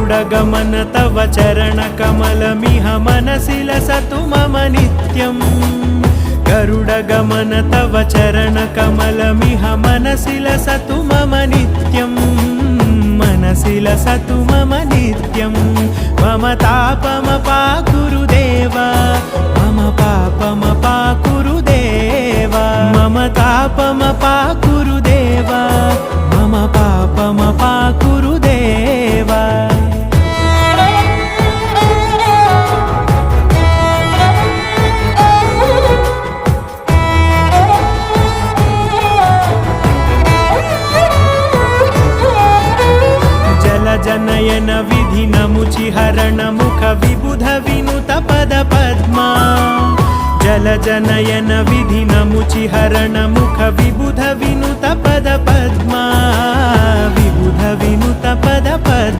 गरुडगमन तव चरणकमलमिह मनसि लसतु मम नित्यम् गरुडगमन तव चरणकमलमिह मनसि लसतु मम नित्यम् मनसि लसतु मम नित्यम् मम तापमपाकुरु देव मम पापमपाकुरु देव मम तापमपाकुरु देव मम पापमपाकुरु देव जनयन विधि नमुचिहरण मुख विबुध विनुत पद पद्मा जल जनयन विधि नमुचिहरण मुख विबुध विनुत पद पद्मा विबुध विनुत पद पद्मा।